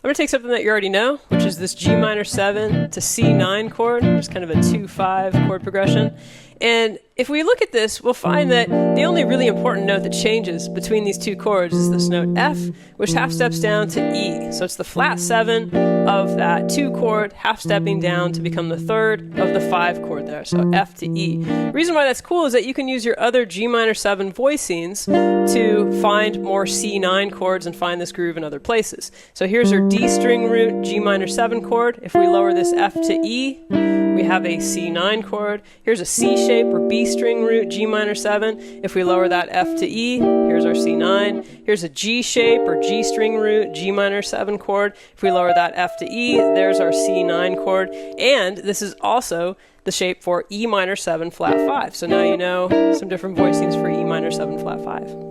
I'm going to take something that you already know, which is this G minor 7 to C9 chord, which is kind of a 2-5 chord progression. And if we look at this, we'll find that the only really important note that changes between these two chords is this note F, which half steps down to E. So it's the flat 7 of that 2 chord, half stepping down to become the 3rd of the 5 chord there, so F to E. The reason why that's cool is that you can use your other G minor 7 voicings to find more C9 chords and find this groove in other places. So here's our D string root G minor 7 chord. If we lower this F to E, we have a C9 chord. Here's a C shape or B string root G minor 7. If we lower that F to E, here's our C9. Here's a G shape or G string root G minor 7 chord. If we lower that F to E, there's our C9 chord. And this is also the shape for E minor 7 flat 5. So now you know some different voicings for E minor 7 flat 5.